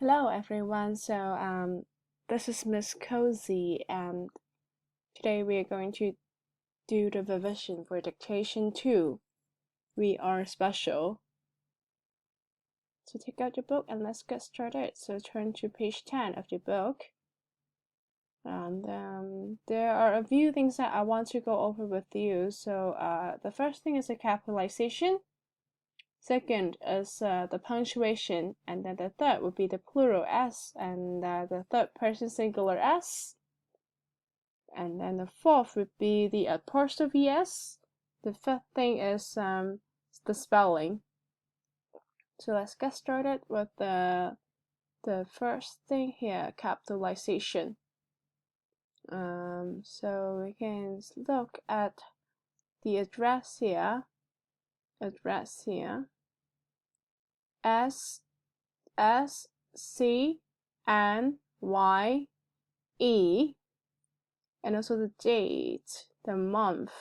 Hello everyone, this is Miss Cozy and today we are going to do the revision for Dictation 2. We are special. So take out your book and let's get started. So turn to page 10 of the book. And there are a few things that I want to go over with you. So the first thing is the capitalization. Second is the punctuation, and then the third would be the plural S, and the third person singular S. And then the fourth would be the apostrophe S. The fifth thing is the spelling. So let's get started with the first thing here, capitalization. So we can look at the address here. S C N Y E, and also the date, the month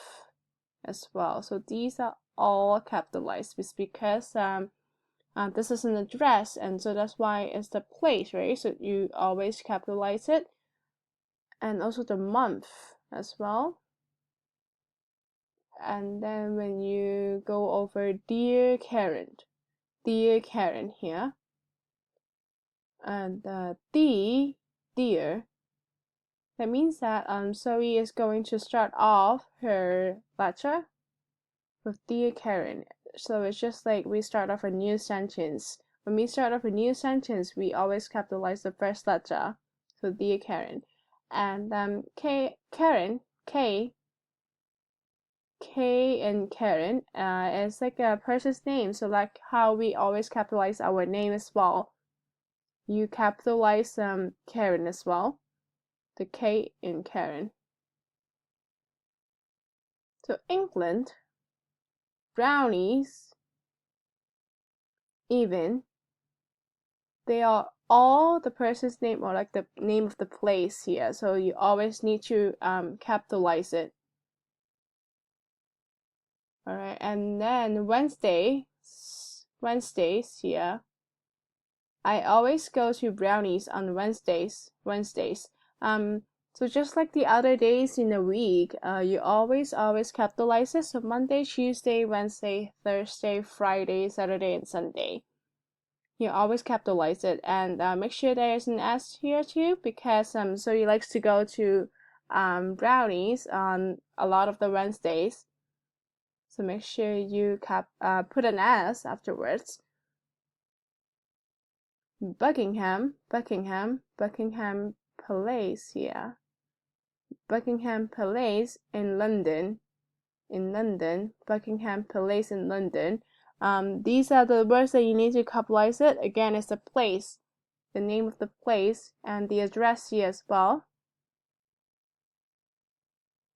as well. So these are all capitalized because this is an address, and so that's why it's the place, right? So you always capitalize it, and also the month as well. And then when you go over dear Karen here, and dear, that means that Zoe is going to start off her letter with dear Karen. So it's just like we start off a new sentence. When we start off a new sentence, we always capitalize the first letter. So dear Karen. And Karen, K and Karen is like a person's name. So like how we always capitalize our name as well. You capitalize Karen as well. The K in Karen. So England, brownies, even, they are all the person's name or like the name of the place here. So you always need to capitalize it. Alright, and then Wednesdays here. I always go to brownies on Wednesdays. So just like the other days in the week, you always capitalize it. So Monday, Tuesday, Wednesday, Thursday, Friday, Saturday, and Sunday. You always capitalize it, and make sure there is an S here too, because Zoe likes to go to brownies on a lot of the Wednesdays. So make sure you put an S afterwards. Buckingham Palace here. Buckingham Palace in London. Buckingham Palace in London. These are the words that you need to capitalize it. Again, it's the place, the name of the place, and the address here as well.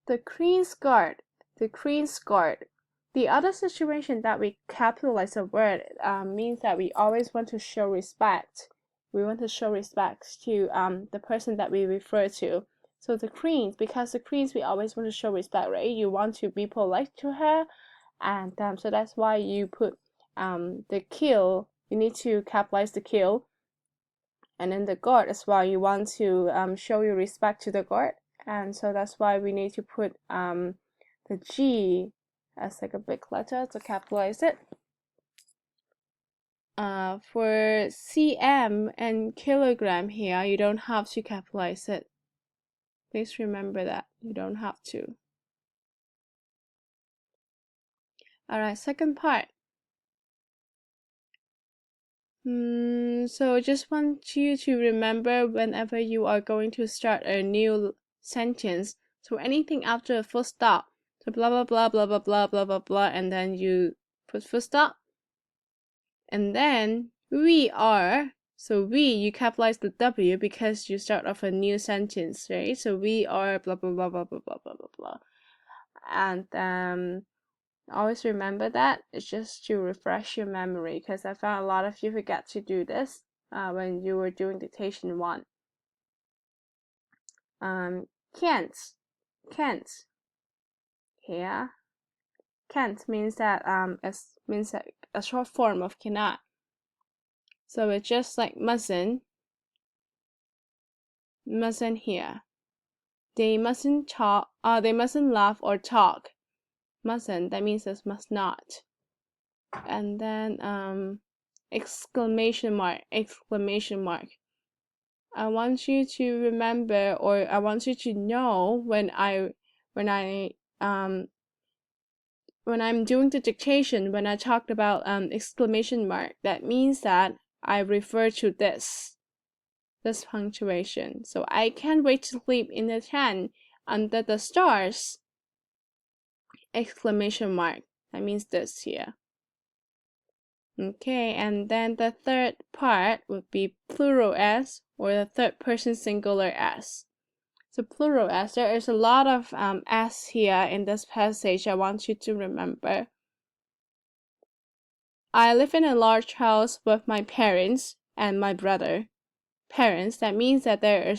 The Queen's Guard. The other situation that we capitalize a word means that we always want to show respect. We want to show respect to the person that we refer to. So the Queen, because the Queens, we always want to show respect, right? You want to be polite to her, and so that's why you put the kill. You need to capitalize the kill, and then the guard as well. You want to show your respect to the guard, and so that's why we need to put the G as like a big letter to capitalize it. For cm and kilogram here, you don't have to capitalize it. Please remember that you don't have to. Alright, second part. So just want you to remember whenever you are going to start a new sentence, so anything after a full stop, so blah blah blah blah blah blah blah blah blah, and then you put full stop, and then we are, so we, you capitalize the W because you start off a new sentence, right? So we are blah blah blah blah blah blah blah blah blah, and always remember that. It's just to refresh your memory, because I found a lot of you forget to do this when you were doing dictation 1. Can't here. Can't means that means that a short form of cannot. So it's just like mustn't, mustn't hear. They mustn't talk. They mustn't laugh or talk. Mustn't, that means it must not. And then exclamation mark. I want you to remember, or I want you to know when I'm doing the dictation, when I talked about exclamation mark, that means that I refer to this punctuation. So I can't wait to sleep in the tent under the stars, exclamation mark. That means this here. Okay, and then the third part would be plural s, or the third person singular s. So plural s, there is a lot of s here in this passage I want you to remember. I live in a large house with my parents and my brother. Parents, that means that there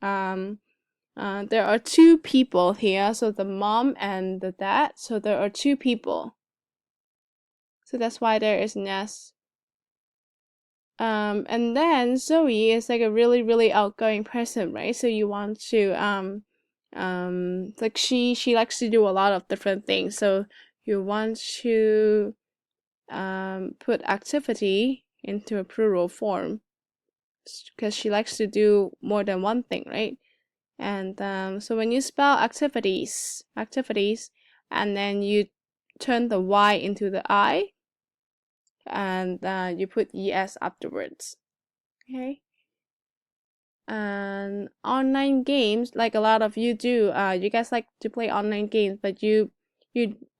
are two people here, so the mom and the dad, so there are two people. So that's why there is an S. And then Zoe is like a really, really outgoing person, right? So you want to like she likes to do a lot of different things. So you want to put activity into a plural form, because she likes to do more than one thing, right? And so when you spell activities, and then you turn the Y into the I, and you put ES afterwards. Okay. And online games, like a lot of you do, you guys like to play online games, but you're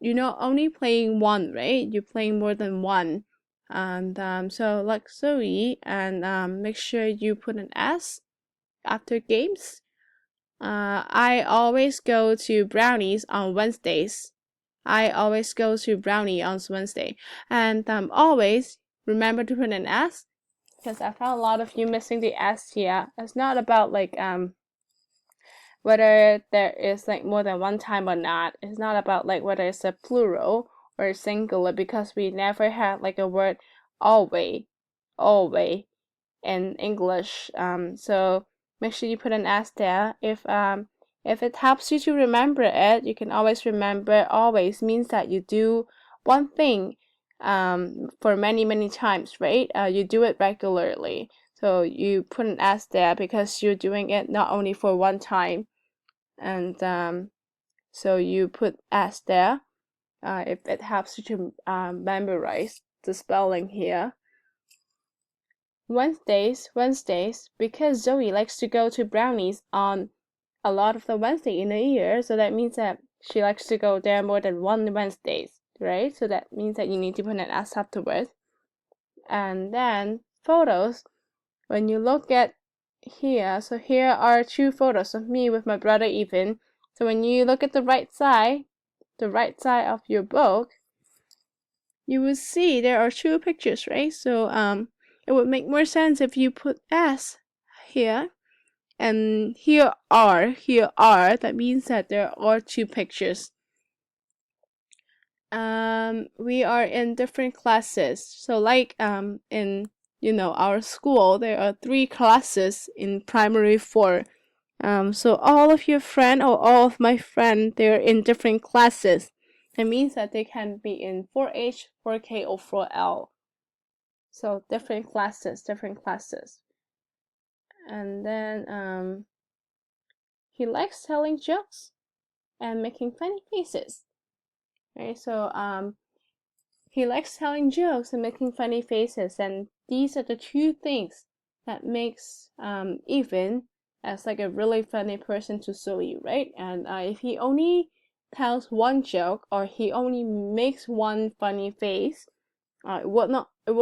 not only playing one, right? You're playing more than one. And so like Zoe, and make sure you put an S after games. I always go to Brownies on Wednesdays. I always go to Brownie on Wednesday. And always remember to put an S, because I found a lot of you missing the S here. It's not about like whether there is like more than one time or not. It's not about like whether it's a plural or a singular, because we never had like a word always in English. So make sure you put an S there. If it helps you to remember it, you can always remember always means that you do one thing for many times, right? You do it regularly. So you put an S there because you're doing it not only for one time. And so you put S there if it helps you to memorize the spelling here. Wednesdays, because Zoe likes to go to Brownies on a lot of the Wednesday in a year, so that means that she likes to go there more than one Wednesdays, right? So that means that you need to put an S afterwards. And then photos, when you look at here, so here are two photos of me with my brother Ethan. So when you look at the right side of your book, you will see there are two pictures, right? So it would make more sense if you put S here, and here are, that means that there are two pictures. We are in different classes. So like in our school, there are 3 classes in primary 4. So all of your friend, or all of my friend, they're in different classes. That means that they can be in 4H, 4K, or 4L. So different classes. And then he likes telling jokes and making funny faces. Right? So he likes telling jokes and making funny faces, and these are the 2 things that makes Ethan as like a really funny person to Zoe, right? And if he only tells one joke, or he only makes one funny face, it would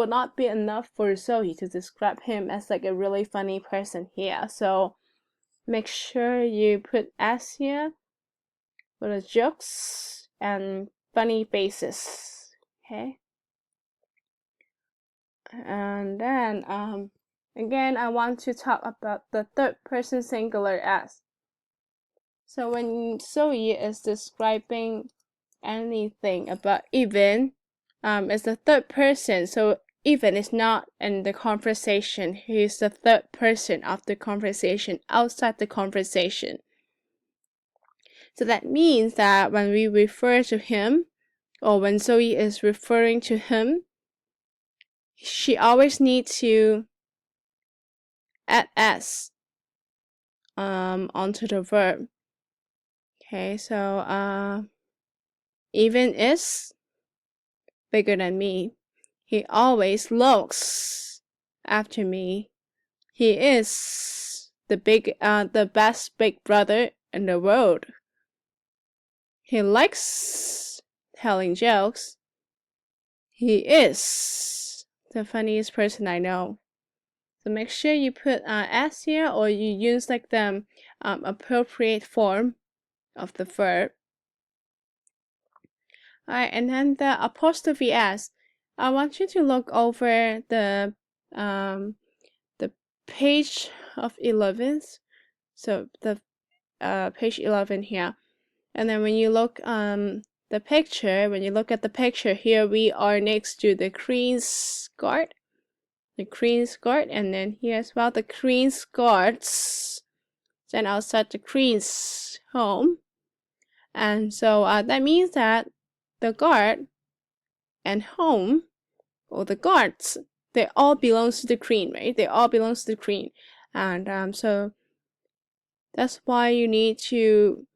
not be enough for Zoe to describe him as like a really funny person here. So make sure you put S here for the jokes and funny faces. Okay. And then again, I want to talk about the third person singular S. So when Zoe is describing anything about Evan, it's the third person. So even is not in the conversation. He is the third person of the conversation, outside the conversation. So that means that when we refer to him, or when Zoe is referring to him, she always needs to add s onto the verb. Okay, so even is bigger than me. He always looks after me. He is the best big brother in the world. He likes telling jokes. He is the funniest person I know. So make sure you put s here, or you use like the appropriate form of the verb. Alright, and then the apostrophe s. I want you to look over the page of 11th. So the page 11 here. And then when you look when you look at the picture here, we are next to the queen's guard. And then here as well, the queen's guards. Then outside the queen's home. And so that means that the guard and home, or the guards, they all belongs to the queen, right? They all belongs to the queen. And so that's why you need to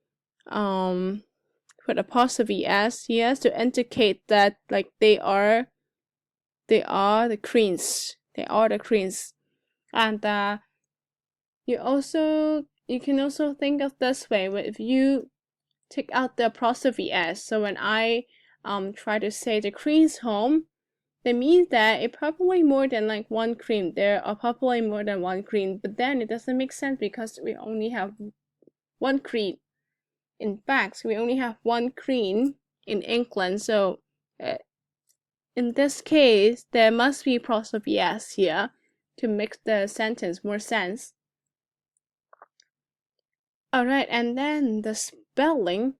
put apostrophe s here to indicate that like they are the queens. They are the queens. And you can also think of this way, if you take out the apostrophe s. So when I try to say the queen's home, that means that it probably more than like one queen. There are probably more than one queen, but then it doesn't make sense because we only have one queen. In fact, we only have one queen in England, so in this case, there must be apostrophe s here to make the sentence more sense. Alright, and then the spelling.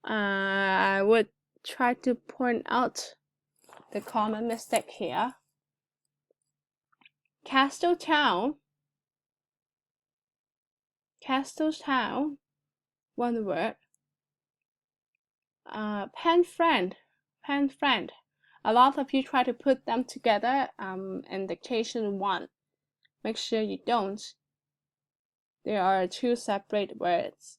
I would try to point out the common mistake here. Castletown, one word. Pen friend. A lot of you try to put them together in dictation 1. Make sure you don't. There are 2 separate words.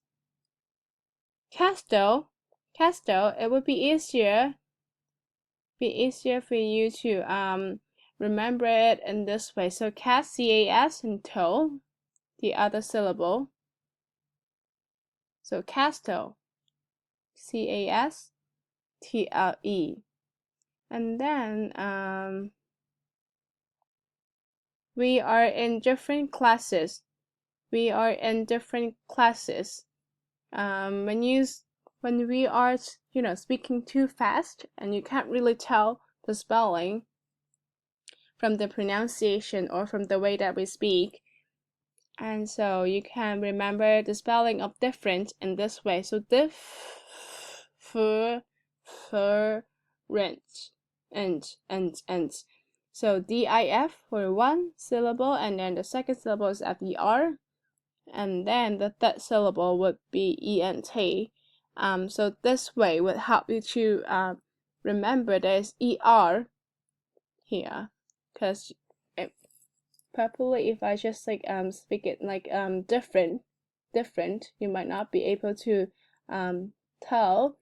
Castle, it would be easier for you to remember it in this way. So C-A-S and toe, the other syllable. So castle, C-A-S-T-L-E. And then we are in different classes. When we are speaking too fast and you can't really tell the spelling from the pronunciation or from the way that we speak, and so you can remember the spelling of different in this way. So different, and so DIF for one syllable, and then the second syllable is FER, and then the third syllable would be ENT. So this way would help you to remember there's ER here, because probably if I just like speak it like different, you might not be able to tell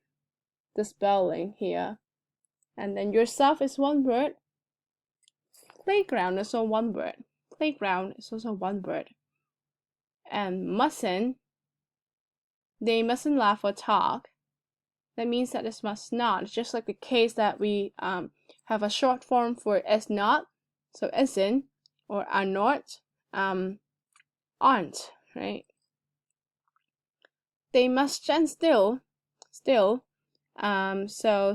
the spelling here. And then yourself is one word. Playground is also one word. And mustn't, they mustn't laugh or talk. That means that it must not. It's just like the case that we have a short form for is not, so isn't, or are not, aren't, right? They must stand still. So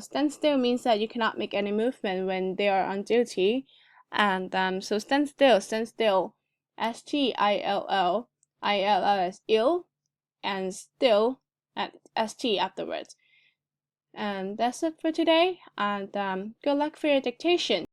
stand still means that you cannot make any movement when they are on duty. And so stand still, S-T-I-L-L, I-L-L is ill, and still, and S-T afterwards. And that's it for today, and good luck for your dictation.